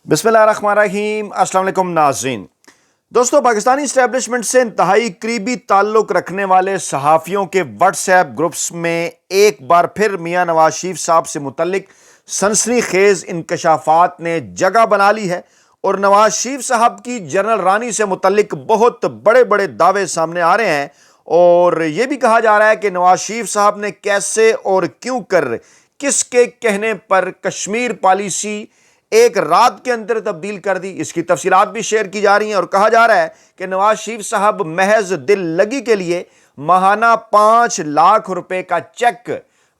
بسم اللہ الرحمن الرحیم۔ السلام علیکم ناظرین۔ دوستو، پاکستانی اسٹیبلشمنٹ سے انتہائی قریبی تعلق رکھنے والے صحافیوں کے واٹس ایپ گروپس میں ایک بار پھر میاں نواز شریف صاحب سے متعلق سنسنی خیز انکشافات نے جگہ بنا لی ہے اور نواز شریف صاحب کی جنرل رانی سے متعلق بہت بڑے بڑے دعوے سامنے آ رہے ہیں، اور یہ بھی کہا جا رہا ہے کہ نواز شریف صاحب نے کیسے اور کیوں کر کس کے کہنے پر کشمیر پالیسی ایک رات کے اندر تبدیل کر دی۔ اس کی تفصیلات بھی شیئر کی جا رہی ہیں اور کہا جا رہا ہے کہ نواز شریف صاحب محض دل لگی کے لیے ماہانہ 5 لاکھ روپے کا چیک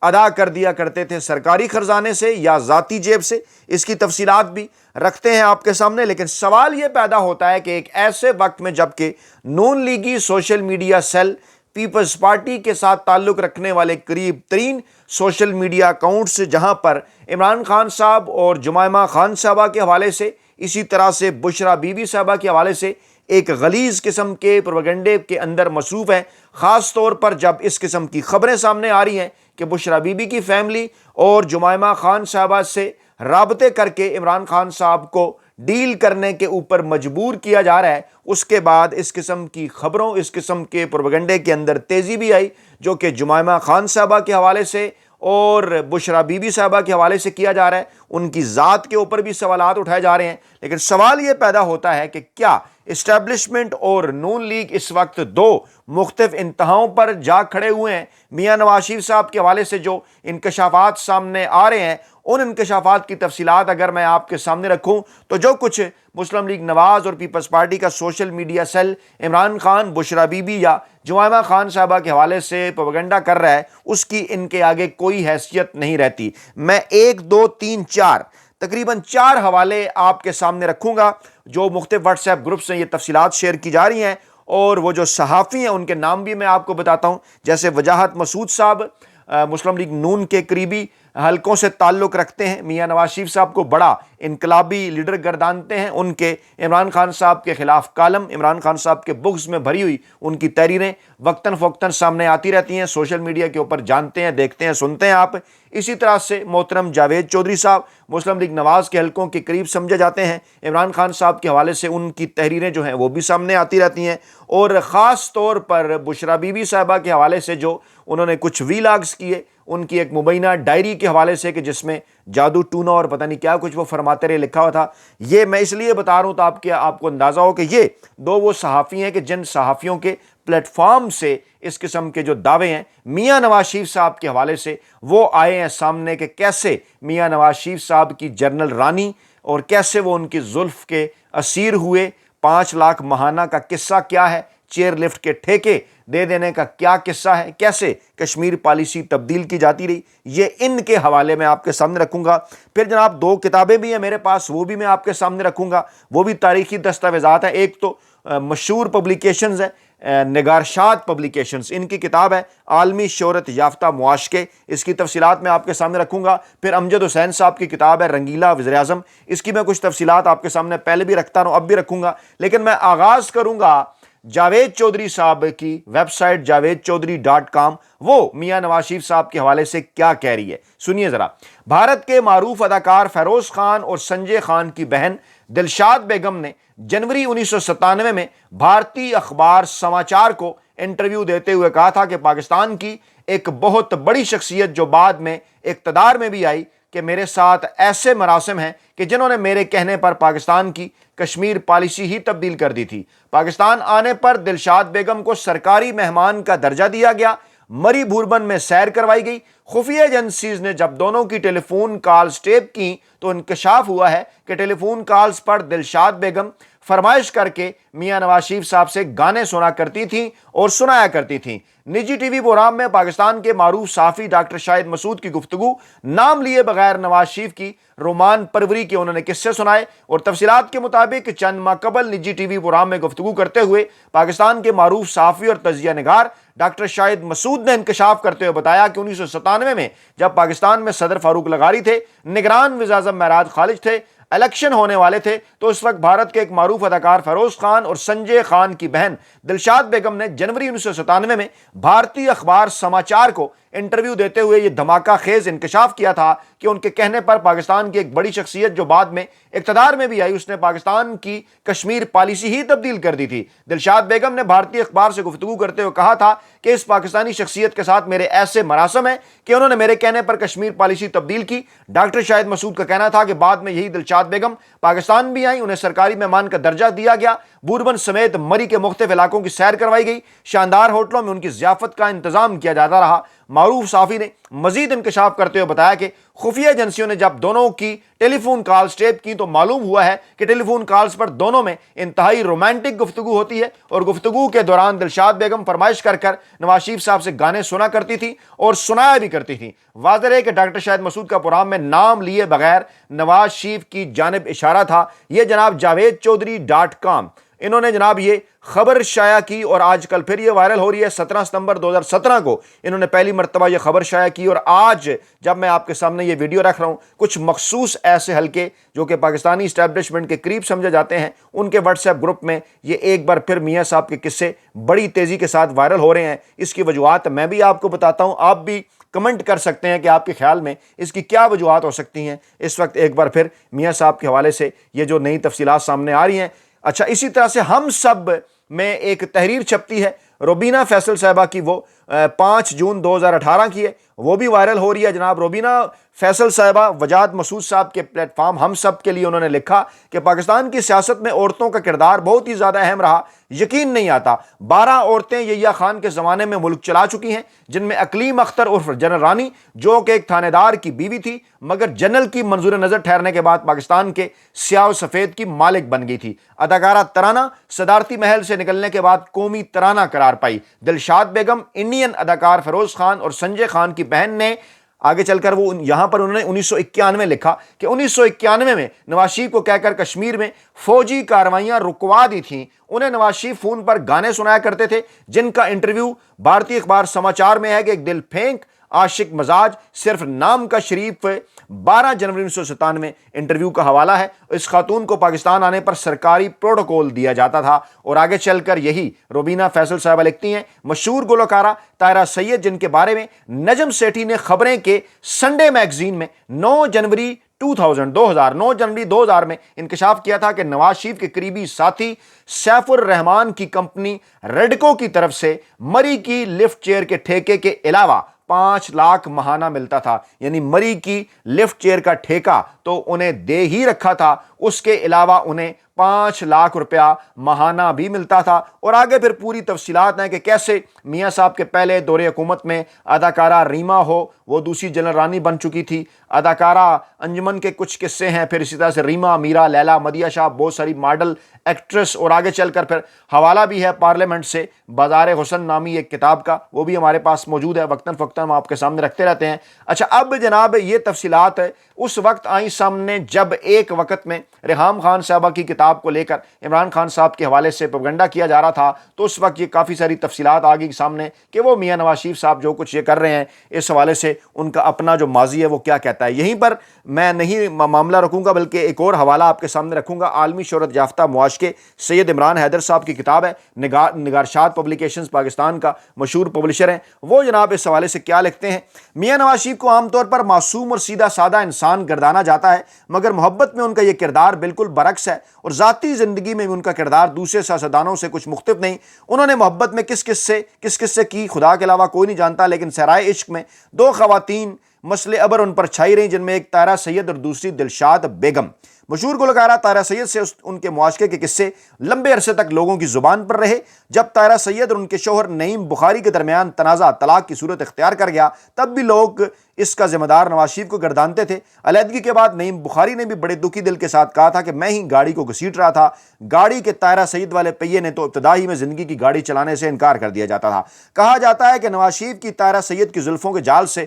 ادا کر دیا کرتے تھے سرکاری خزانے سے یا ذاتی جیب سے۔ اس کی تفصیلات بھی رکھتے ہیں آپ کے سامنے، لیکن سوال یہ پیدا ہوتا ہے کہ ایک ایسے وقت میں جبکہ نون لیگی social media cell Peoples Party کے ساتھ تعلق رکھنے والے قریب ترین سوشل میڈیا اکاؤنٹس، جہاں پر عمران خان صاحب اور جمائمہ خان صاحبہ کے حوالے سے، اسی طرح سے بشرا بی بی صاحبہ کے حوالے سے ایک غلیظ قسم کے پروپیگنڈے کے اندر مصروف ہیں، خاص طور پر جب اس قسم کی خبریں سامنے آ رہی ہیں کہ بشرا بی بی کی فیملی اور جمائمہ خان صاحبہ سے رابطے کر کے عمران خان صاحب کو ڈیل کرنے کے اوپر مجبور کیا جا رہا ہے۔ اس کے بعد اس قسم کی خبروں، اس قسم کے پروپیگنڈے کے اندر تیزی بھی آئی، جو کہ جمائمہ خان صاحبہ کے حوالے سے اور بشرا بی بی صاحبہ کے حوالے سے کیا جا رہا ہے۔ ان کی ذات کے اوپر بھی سوالات اٹھائے جا رہے ہیں، لیکن سوال یہ پیدا ہوتا ہے کہ کیا اسٹیبلشمنٹ اور نون لیگ اس وقت دو مختلف انتہاؤں پر جا کھڑے ہوئے ہیں؟ میاں نواز شریف صاحب کے حوالے سے جو انکشافات سامنے آ رہے ہیں، ان انکشافات کی تفصیلات اگر میں آپ کے سامنے رکھوں تو جو کچھ مسلم لیگ نواز اور پیپلز پارٹی کا social media cell Imran Khan, Bushra be be یا جمائمہ خان صاحبہ کے حوالے سے پروپیگنڈا کر رہا ہے، اس کی ان کے آگے کوئی حیثیت نہیں رہتی۔ میں 1 2 3 4 تقریباً 4 حوالے آپ کے سامنے رکھوں گا جو مختلف واٹس ایپ گروپ سے یہ تفصیلات شیئر کی جا رہی ہیں، اور وہ جو صحافی ہیں ان کے نام بھی میں آپ کو بتاتا ہوں، جیسے وجاہت مسعود صاحب مسلم لیگ نون کے قریبی حلقوں سے تعلق رکھتے ہیں، میاں نواز شریف صاحب کو بڑا انقلابی لیڈر گردانتے ہیں۔ ان کے عمران خان صاحب کے خلاف کالم، عمران خان صاحب کے بغض میں بھری ہوئی ان کی تحریریں وقتاً فوقتاً سامنے آتی رہتی ہیں، سوشل میڈیا کے اوپر جانتے ہیں، دیکھتے ہیں، سنتے ہیں آپ۔ اسی طرح سے محترم جاوید چودھری صاحب مسلم لیگ نواز کے حلقوں کے قریب سمجھے جاتے ہیں، عمران خان صاحب کے حوالے سے ان کی تحریریں جو ہیں وہ بھی سامنے آتی رہتی ہیں، اور خاص طور پر بشرا بی بی صاحبہ کے حوالے سے جو انہوں نے کچھ ویلاگز کیے، ان کی ایک مبینہ ڈائری کے حوالے سے کہ جس میں جادو ٹونا اور پتہ نہیں کیا کچھ وہ فرماتے رہے لکھا ہوا تھا۔ یہ میں اس لیے بتا رہا ہوں تو آپ کو اندازہ ہو کہ یہ دو وہ صحافی ہیں کہ جن صحافیوں کے پلیٹ فارم سے اس قسم کے جو دعوے ہیں میاں نواز شریف صاحب کے حوالے سے وہ آئے ہیں سامنے، کہ کیسے میاں نواز شریف صاحب کی جنرل رانی اور کیسے وہ ان کی زلف کے اسیر ہوئے، 5 لاکھ ماہانہ کا قصہ کیا ہے، چیئر لفٹ کے ٹھیکے دے دینے کا کیا قصہ ہے، کیسے کشمیر پالیسی تبدیل کی جاتی رہی، یہ ان کے حوالے میں آپ کے سامنے رکھوں گا۔ پھر جناب 2 کتابیں بھی ہیں میرے پاس، وہ بھی میں آپ کے سامنے رکھوں گا، وہ بھی تاریخی دستاویزات ہیں۔ ایک تو مشہور پبلیکیشنز ہیں، نگارشات پبلیکیشنز، ان کی کتاب ہے عالمی شہرت یافتہ معاشقے، اس کی تفصیلات میں آپ کے سامنے رکھوں گا۔ پھر امجد حسین صاحب کی کتاب ہے رنگیلا وزیر اعظم، اس کی میں کچھ تفصیلات آپ کے سامنے پہلے بھی رکھتا ہوں، اب بھی رکھوں گا، لیکن میں آغاز کروں گا جاوید چودھری صاحب کی ویب سائٹ javedchaudhary.com، وہ میاں نواز شریف صاحب کے حوالے سے کیا کہہ رہی ہے، سنیے ذرا۔ بھارت کے معروف اداکار فیروز خان اور سنجے خان کی بہن دلشاد بیگم نے جنوری 1997 میں بھارتی اخبار سماچار کو انٹرویو دیتے ہوئے کہا تھا کہ پاکستان کی ایک بہت بڑی شخصیت جو بعد میں اقتدار میں بھی آئی، کہ میرے ساتھ ایسے مراسم ہیں کہ جنہوں نے میرے کہنے پر پاکستان کی کشمیر پالیسی ہی تبدیل کر دی تھی۔ پاکستان آنے پر دلشاد بیگم کو سرکاری مہمان کا درجہ دیا گیا، مری بھوربن میں سیر کروائی گئی۔ خفیہ ایجنسیز نے جب دونوں کی ٹیلی فون کالز ٹیپ کی تو انکشاف ہوا ہے کہ ٹیلی فون کالز پر دلشاد بیگم فرمائش کر کے میاں نواز شریف صاحب سے گانے سنا کرتی تھیں اور سنایا کرتی تھیں۔ نجی ٹی وی پروگرام میں پاکستان کے معروف صحافی ڈاکٹر شاہد مسعود کی گفتگو نام لیے بغیر نواز شریف کی رومان پروری کے انہوں نے قصے سنائے، اور تفصیلات کے مطابق چند ماہ قبل نجی ٹی وی پروگرام میں گفتگو کرتے ہوئے پاکستان کے معروف صحافی اور تجزیہ نگار ڈاکٹر شاہد مسعود نے انکشاف کرتے ہوئے بتایا کہ 1997 میں جب پاکستان میں صدر فاروق لغاری تھے، نگران وزیر اعظم معراج خالد تھے، الیکشن ہونے والے تھے، تو اس وقت بھارت کے ایک معروف اداکار فیروز خان اور سنجے خان کی بہن دلشاد بیگم نے جنوری 1997 میں بھارتی اخبار سماچار کو انٹرویو دیتے ہوئے یہ دھماکہ خیز انکشاف کیا تھا کہ ان کے کہنے پر پاکستان کی ایک بڑی شخصیت جو بعد میں اقتدار میں بھی آئی، اس نے پاکستان کی کشمیر پالیسی ہی تبدیل کر دی تھی۔ دلشاد بیگم نے بھارتی اخبار سے گفتگو کرتے ہوئے کہا تھا کہ اس پاکستانی شخصیت کے ساتھ میرے ایسے مراسم ہیں کہ انہوں نے میرے کہنے پر کشمیر پالیسی تبدیل کی۔ ڈاکٹر شاہد مسعود کا کہنا تھا کہ بعد میں یہی دلشاد بیگم پاکستان بھی آئیں، انہیں سرکاری مہمان کا درجہ دیا گیا، بوربن سمیت مری کے مختلف علاقوں کی سیر کروائی گئی، شاندار ہوٹلوں میں ان کی ضیافت کا انتظام کیا جاتا رہا۔ معروف صحافی نے مزید انکشاف کرتے ہوئے بتایا کہ خفیہ ایجنسیوں نے جب دونوں کی ٹیلی فون کالز ٹیپ کی تو معلوم ہوا ہے کہ ٹیلی فون کالز پر دونوں میں انتہائی رومانٹک گفتگو ہوتی ہے، اور گفتگو کے دوران دلشاد بیگم فرمائش کر کر نواز شریف صاحب سے گانے سنا کرتی تھی اور سنایا بھی کرتی تھی۔ واضح ہے کہ ڈاکٹر شاہد مسعود کا پروگرام میں نام لیے بغیر نواز شریف کی جانب اشارہ تھا۔ یہ جناب javed.chaudhary.com انہوں نے جناب یہ خبر شائع کی، اور آج کل پھر یہ وائرل ہو رہی ہے۔ 17 ستمبر 2017 کو انہوں نے پہلی مرتبہ یہ خبر شائع کی، اور آج جب میں آپ کے سامنے یہ ویڈیو رکھ رہا ہوں، کچھ مخصوص ایسے حلقے جو کہ پاکستانی اسٹیبلشمنٹ کے قریب سمجھے جاتے ہیں، ان کے واٹس ایپ گروپ میں یہ ایک بار پھر میاں صاحب کے قصے بڑی تیزی کے ساتھ وائرل ہو رہے ہیں۔ اس کی وجوہات میں بھی آپ کو بتاتا ہوں، آپ بھی کمنٹ کر سکتے ہیں کہ آپ کے خیال میں اس کی کیا وجوہات ہو سکتی ہیں۔ اس وقت ایک بار پھر میاں صاحب کے حوالے سے یہ جو نئی تفصیلات سامنے آ رہی ہیں۔ اچھا، اسی طرح سے ہم سب میں ایک تحریر چھپتی ہے روبینہ فیصل صاحبہ کی، وہ 5 جون 2018 کی ہے، وہ بھی وائرل ہو رہی ہے جناب۔ روبینہ فیصل صاحبہ وجاد مسعود صاحب کے پلیٹ فارم ہم سب کے لیے انہوں نے لکھا کہ پاکستان کی سیاست میں عورتوں کا کردار بہت ہی زیادہ اہم رہا، یقین نہیں آتا 12 عورتیں یحییٰ خان کے زمانے میں ملک چلا چکی ہیں، جن میں اقلیم اختر عرف جنرل رانی جو کہ ایک تھانے دار کی بیوی تھی، مگر جنرل کی منظور نظر ٹھہرنے کے بعد پاکستان کے سیاہ و سفید کی مالک بن گئی تھی۔ اداکارہ ترانہ صدارتی محل سے نکلنے کے بعد قومی ترانہ قرار پائی۔ دلشاد بیگم انڈین اداکار فیروز خان اور سنجے خان کی بہن نے آگے چل کر وہ یہاں پر انہوں نے 1991 لکھا کہ 1991 میں نواز شریف کو کہہ کر کشمیر میں فوجی کارروائیاں رکوا دی تھیں۔ انہیں نواز شریف فون پر گانے سنایا کرتے تھے، جن کا انٹرویو بھارتی اخبار سماچار میں ہے کہ ایک دل پھینک عاشق مزاج صرف نام کا شریف 12 جنوری 1997 انٹرویو کا حوالہ ہے۔ اس خاتون کو پاکستان آنے پر سرکاری پروٹوکول دیا جاتا تھا، اور آگے چل کر یہی روبینہ فیصل صاحبہ لکھتی ہیں مشہور گلوکارہ طاہرہ سید، جن کے بارے میں نجم سیٹھی نے خبریں کے سنڈے میگزین میں 9 جنوری 2000 میں انکشاف کیا تھا کہ نواز شریف کے قریبی ساتھی سیف الرحمان کی کمپنی ریڈکو کی طرف سے مری کی لفٹ چیئر کے ٹھیکے کے علاوہ 5 لاکھ ماہانہ ملتا تھا، یعنی مری کی لفٹ چیئر کا ٹھیکہ تو انہیں دے ہی رکھا تھا، اس کے علاوہ انہیں 5 لاکھ روپیہ ماہانہ بھی ملتا تھا۔ اور آگے پھر پوری تفصیلات ہیں کہ کیسے میاں صاحب کے پہلے دور حکومت میں اداکارہ ریما ہو، وہ دوسری جنرل رانی بن چکی تھی، اداکارہ انجمن کے کچھ قصے ہیں، پھر اسی طرح سے ریما، میرا، لیلا، مدیہ شاہ، بہت ساری ماڈل ایکٹریس، اور آگے چل کر پھر حوالہ بھی ہے پارلیمنٹ سے بازار حسن نامی ایک کتاب کا، وہ بھی ہمارے پاس موجود ہے، وقتاً فوقتاً ہم آپ کے سامنے رکھتے رہتے ہیں۔ اچھا، اب جناب یہ تفصیلات اس وقت آئیں سامنے جب ایک وقت میں ریحام خان صاحبہ کی کتاب کو لے کر عمران خان صاحب کے حوالے سے پروپیگنڈا کیا جا رہا تھا، تو اس وقت یہ کافی ساری تفصیلات آ گئی سامنے کہ وہ میاں نواز شریف صاحب جو کچھ یہ کر رہے ہیں، اس حوالے سے ان کا اپنا جو ماضی ہے وہ کیا کہتا ہے۔ یہیں پر میں نہیں معاملہ رکھوں گا، بلکہ ایک اور حوالہ آپ کے سامنے رکھوں گا۔ عالمی شہرت یافتہ معاشقے سید عمران حیدر صاحب کی کتاب ہے، نگارشات پبلیکیشنز پاکستان کا مشہور پبلشر ہیں، وہ جناب اس حوالے سے کیا لکھتے ہیں۔ میاں نواز شریف کو عام طور پر معصوم اور سیدھا سادہ انسان گردانا جاتا ہے، مگر محبت میں ان کا یہ کردار بالکل برعکس ہے، اور ذاتی زندگی میں بھی ان کا کردار دوسرے سیاستدانوں سے کچھ مختلف نہیں۔ انہوں نے محبت میں کس کس سے کی خدا کے علاوہ کوئی نہیں جانتا، لیکن صحرائے عشق میں 2 خواتین مسئلے ابر ان پر چھائی رہیں، جن میں ایک طاہرہ سید اور دوسری دلشاد بیگم۔ مشہور گلوکارہ طاہرہ سید سے ان کے معاشقے کے قصے لمبے عرصے تک لوگوں کی زبان پر رہے۔ جب طاہرہ سید اور ان کے شوہر نعیم بخاری کے درمیان تنازع طلاق کی صورت اختیار کر گیا، تب بھی لوگ اس کا ذمہ دار نواز شریف کو گردانتے تھے۔ علیحدگی کے بعد نعیم بخاری نے بھی بڑے دکھی دل کے ساتھ کہا تھا کہ میں ہی گاڑی کو گھسیٹ رہا تھا، گاڑی کے طاہرہ سید والے پہیے نے تو ابتدائی میں زندگی کی گاڑی چلانے سے انکار کر دیا جاتا تھا۔ کہا جاتا ہے کہ نواز شریف کی طاہرہ سید کی زلفوں کے جال سے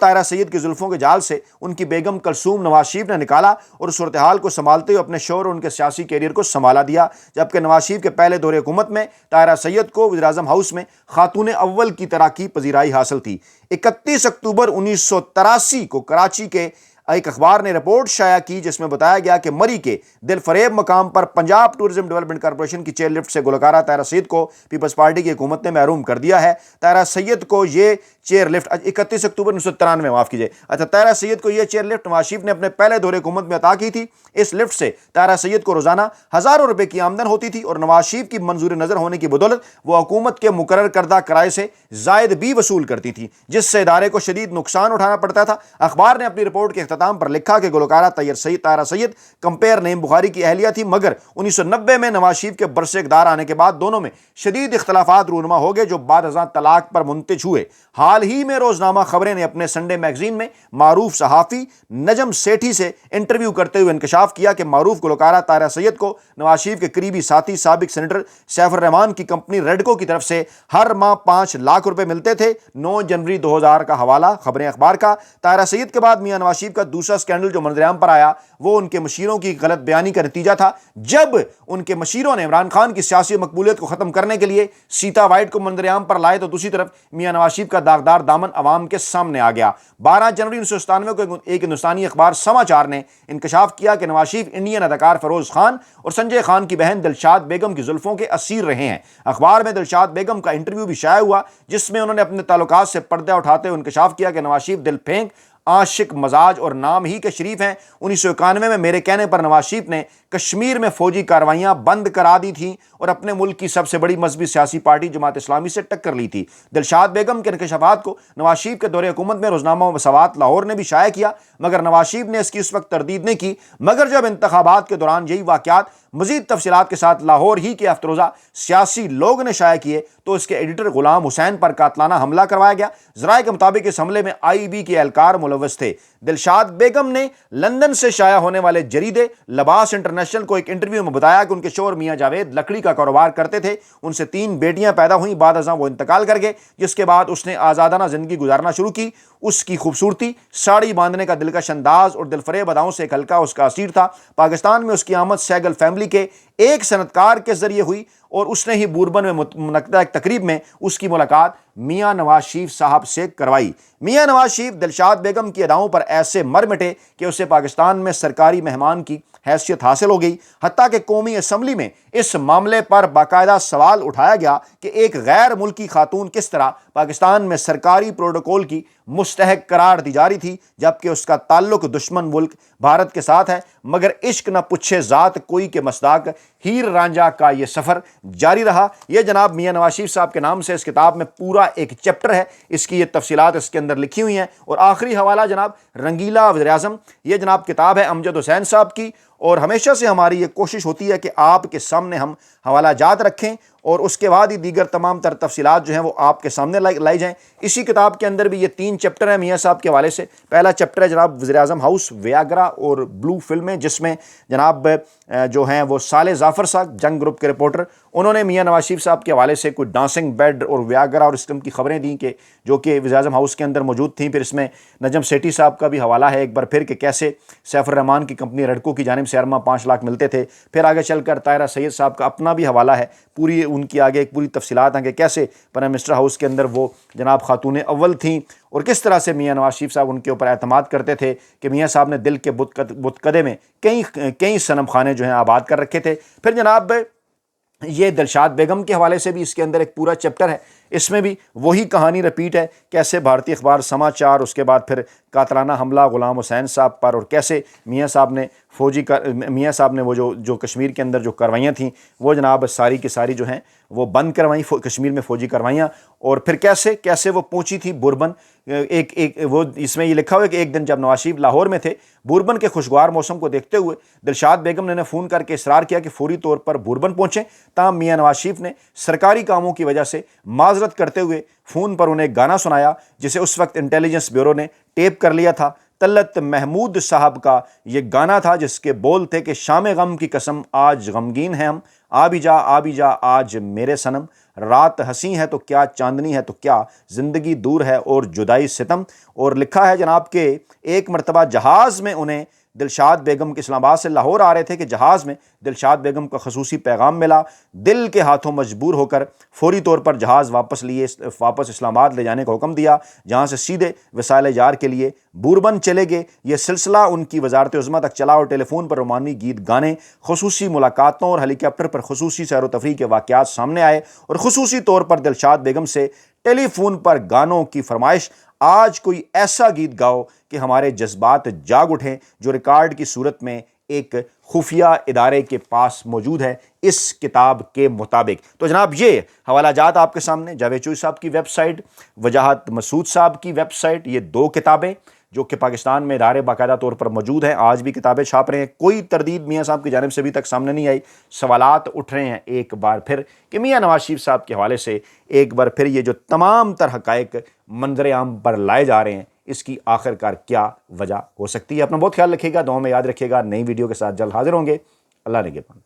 طاہرہ سید کی زلفوں کے جال سے ان کی بیگم کلثوم نواز شریف نے نکالا، اور صورتحال کو سنبھالتے ہوئے اپنے شوہر اور ان کے سیاسی کیریئر کو سنبھالا دیا، جبکہ نواز شریف کے پہلے دور حکومت میں طاہرہ سید کو وزیراعظم ہاؤس میں خاتون اول کی طرح کی پذیرائی حاصل تھی۔ 31 اکتوبر 1983 کو کراچی کے ایک اخبار نے رپورٹ شائع کی جس میں بتایا گیا کہ مری کے دل فریب مقام پر پنجاب ٹورزم ڈیولپمنٹ کارپوریشن کی چیئر لفٹ سے گلوکارہ طاہرہ سید کو پیپلز پارٹی کی حکومت نے محروم کر دیا ہے۔ طاہرہ سید کو یہ چیئر لفٹ 31 اکتوبر 1993 معاف کیجیے طاہرہ سید کو یہ چیئر لفٹ نواز شریف نے اپنے پہلے دور حکومت میں عطا کی تھی۔ اس لفٹ سے طاہرہ سید کو روزانہ ہزاروں روپے کی آمدن ہوتی تھی اور نواز شریف کی منظور نظر ہونے کی بدولت وہ حکومت کے مقرر کردہ کرائے سے زائد بھی وصول کرتی تھی، جس سے ادارے کو شدید نقصان اٹھانا پڑتا تھا۔ اخبار نے اپنی رپورٹ کے اختتام پر لکھا کہ گلوکارہ طاہرہ سید کمپیئر نعیم بخاری کی اہلیہ تھی، مگر 1990 میں نواز شریف کے برسر اقتدار آنے کے بعد دونوں میں شدید اختلافات رونما ہو گئے جو بعد ازاں طلاق پر منتج ہوئے۔ حال ہی میں روزنامہ خبریں نے اپنے سنڈے میگزین میں معروف صحافی نجم سیٹھی سے انٹرویو کرتے ہوئے انکشاف کیا کہ معروف گلوکارہ طاہرہ سید کو نواز شریف کے قریبی ساتھی سابق سینیٹر سیف الرحمان کی کمپنی ریڈکو کی طرف سے ہر ماہ 5 لاکھ روپے ملتے تھے۔ 9 جنوری 2000 کا حوالہ خبریں اخبار کا۔ طاہرہ سید کے بعد میاں نواز شریف کا دوسرا سکینڈل جو منظر عام پر آیا وہ ان کے مشیروں کی غلط بیانی کا نتیجہ تھا، جب ان کے مشیروں نے عمران خان کی سیاسی مقبولیت کو ختم کرنے کے لیے سیتا وائٹ کو منظر عام پر لائے تو دوسری طرف میاں نواز شریف کا داغدار دامن عوام کے سامنے آ گیا۔ 12 جنوری 1997 کو ایک ہندوستانی اخبار سماچار نے انکشاف کیا کہ نواز شریف انڈین اداکار فیروز خان اور سنجے خان کی بہن دلشاد بیگم کی زلفوں کے اسیر رہے ہیں۔ اخبار میں دلشاد بیگم کا انٹرویو بھی شائع ہوا جس میں انہوں نے اپنے تعلقات سے پردہ اٹھاتے ہوئے انکشاف کیا کہ نواز شریف دل پھینک، عاشق مزاج اور نام ہی کے شریف ہیں۔ 1991 میں میرے کہنے پر نواز شریف نے کشمیر میں فوجی کارروائیاں بند کرا دی تھیں اور اپنے ملک کی سب سے بڑی مذہبی سیاسی پارٹی جماعت اسلامی سے ٹکر لی تھی۔ دلشاد بیگم کے انکشافات کو نواز شریف کے دور حکومت میں روزنامہ مساوات لاہور نے بھی شائع کیا، مگر نواز شریف نے اس کی اس وقت تردید نہیں کی، مگر جب انتخابات کے دوران یہی واقعات مزید تفصیلات کے ساتھ لاہور ہی کے افروزہ سیاسی لوگ نے شائع کیے تو اس کے ایڈیٹر غلام حسین پر قاتلانہ حملہ کروایا گیا۔ ذرائع کے مطابق اس حملے میں IEB کے اہلکار ملوث تھے۔ دلشاد بیگم نے لندن سے شائع ہونے والے جریدے لباس انٹرنیشنل کو ایک انٹرویو میں بتایا کہ ان کے شوہر میاں جاوید لکڑی کا کاروبار کرتے تھے، ان سے 3 بیٹیاں پیدا ہوئیں، بعد ازاں وہ انتقال کر گئے، جس کے بعد اس نے آزادانہ زندگی گزارنا شروع کی۔ اس کی خوبصورتی، ساڑی باندھنے کا دلکش انداز اور دلفریب اداؤں سے ایک حلقہ اس کا اسیر تھا۔ پاکستان میں اس کی آمد سہگل فیملی کے ایک صنعتکار کے ذریعے ہوئی اور اس نے ہی بوربن میں منعقدہ ایک تقریب میں اس کی ملاقات میاں نواز شریف صاحب سے کروائی۔ میاں نواز شریف دلشاد بیگم کی اداؤں پر ایسے مر مٹے کہ اسے پاکستان میں سرکاری مہمان کی حیثیت حاصل ہو گئی، حتیٰ کہ قومی اسمبلی میں اس معاملے پر باقاعدہ سوال اٹھایا گیا کہ ایک غیر ملکی خاتون کس طرح پاکستان میں سرکاری پروٹوکول کی مستحق قرار دی جا رہی تھی، جبکہ اس کا تعلق دشمن ملک بھارت کے ساتھ ہے۔ مگر عشق نہ پوچھے ذات کوئی کے مصداق ہیر رانجھا کا یہ سفر جاری رہا۔ یہ جناب میاں نواز شریف صاحب کے نام سے اس کتاب میں پورا ایک چیپٹر ہے، اس کی یہ تفصیلات اس کے اندر لکھی ہوئی ہیں۔ اور آخری حوالہ جناب رنگیلا وزیر اعظم، یہ جناب کتاب ہے امجد حسین صاحب کی، اور ہمیشہ سے ہماری یہ کوشش ہوتی ہے کہ آپ کے سامنے ہم حوالہ جات رکھیں اور اس کے بعد ہی دیگر تمام تر تفصیلات جو ہیں وہ آپ کے سامنے لائی جائیں۔ اسی کتاب کے اندر بھی یہ 3 چیپٹر ہیں میاں صاحب کے حوالے سے۔ پہلا چیپٹر ہے جناب وزیر اعظم ہاؤس، ویاگرا اور بلو فلمیں، جس میں جناب جو ہیں وہ صالح ظافر صاحب جنگ گروپ کے رپورٹر، انہوں نے میاں نواز شریف صاحب کے حوالے سے کوئی ڈانسنگ بیڈ اور ویاگرا اور اس قسم کی خبریں دیں کہ جو کہ وزیر اعظم ہاؤس کے اندر موجود تھیں۔ پھر اس میں نجم سیٹھی صاحب کا بھی حوالہ ہے ایک بار پھر کہ کیسے سیف الرحمان کی کمپنی ریڈکو کی جانب سے ہر ماہ 5 لاکھ ملتے تھے۔ پھر آگے چل کر طاہرہ سید صاحب کا اپنا بھی حوالہ ہے، پوری ان کی آگے ایک پوری تفصیلات ہیں کہ کیسے پرائم منسٹر ہاؤس کے اندر وہ جناب خاتون اول تھیں اور کس طرح سے میاں نواز شریف صاحب ان کے اوپر اعتماد کرتے تھے کہ میاں صاحب نے دل کے بتکدے میں کئی صنم خانے جو ہیں آباد کر رکھے تھے۔ پھر جناب یہ دلشاد بیگم کے حوالے سے بھی اس کے اندر ایک پورا چیپٹر ہے، اس میں بھی وہی کہانی رپیٹ ہے، کیسے بھارتی اخبار سماچار، اس کے بعد پھر قاتلانہ حملہ غلام حسین صاحب پر، اور کیسے میاں صاحب نے وہ جو کشمیر کے اندر جو کاروائیاں تھیں وہ جناب ساری کی ساری جو ہیں وہ بند کروائیں، کشمیر میں فوجی کاروائیاں، اور پھر کیسے وہ پہنچی تھی بوربن۔ وہ اس میں یہ لکھا ہوا ہے کہ ایک دن جب نواز شریف لاہور میں تھے، بوربن کے خوشگوار موسم کو دیکھتے ہوئے دلشاد بیگم نے فون کر کے اصرار کیا کہ فوری طور پر بوربن پہنچیں۔ تاہم میاں نواز شریف نے سرکاری کاموں کی وجہ سے معذرت کرتے ہوئے فون پر انہیں گانا سنایا جسے اس وقت انٹیلیجنس بیورو نے ٹیپ کر لیا تھا۔ طلعت محمود صاحب کا یہ گانا تھا جس کے بول تھے کہ شام غم کی قسم آج غمگین ہیں ہم، آ بھی جا آج میرے صنم، رات ہنسی ہے تو کیا چاندنی ہے تو کیا، زندگی دور ہے اور جدائی ستم۔ اور لکھا ہے جناب کہ ایک مرتبہ جہاز میں انہیں دلشاد بیگم کے اسلام آباد سے لاہور آ رہے تھے کہ جہاز میں دلشاد بیگم کا خصوصی پیغام ملا، دل کے ہاتھوں مجبور ہو کر فوری طور پر جہاز واپس اسلام آباد لے جانے کا حکم دیا، جہاں سے سیدھے وسائل اجار کے لیے بوربن چلے گئے۔ یہ سلسلہ ان کی وزارت عظمیٰ تک چلا اور ٹیلی فون پر رومانی گیت گانے، خصوصی ملاقاتوں اور ہیلی کاپٹر پر خصوصی سیر و تفریح کے واقعات سامنے آئے، اور خصوصی طور پر دلشاد بیگم سے ٹیلی فون پر گانوں کی فرمائش، آج کوئی ایسا گیت گاؤ کہ ہمارے جذبات جاگ اٹھیں، جو ریکارڈ کی صورت میں ایک خفیہ ادارے کے پاس موجود ہے اس کتاب کے مطابق۔ تو جناب یہ حوالہ جات آپ کے سامنے، جاوید چوئی صاحب کی ویب سائٹ، وجاہت مسعود صاحب کی ویب سائٹ، یہ دو کتابیں جو کہ پاکستان میں ادارے باقاعدہ طور پر موجود ہیں، آج بھی کتابیں چھاپ رہے ہیں، کوئی تردید میاں صاحب کی جانب سے ابھی تک سامنے نہیں آئی۔ سوالات اٹھ رہے ہیں ایک بار پھر کہ میاں نواز شریف صاحب کے حوالے سے ایک بار پھر یہ جو تمام تر حقائق منظر عام پر لائے جا رہے ہیں، اس کی آخر کار کیا وجہ ہو سکتی ہے۔ اپنا بہت خیال رکھیے گا، دعاؤں میں یاد رکھیے گا۔ نئی ویڈیو کے ساتھ جلد حاضر ہوں گے۔ اللہ نگہبان۔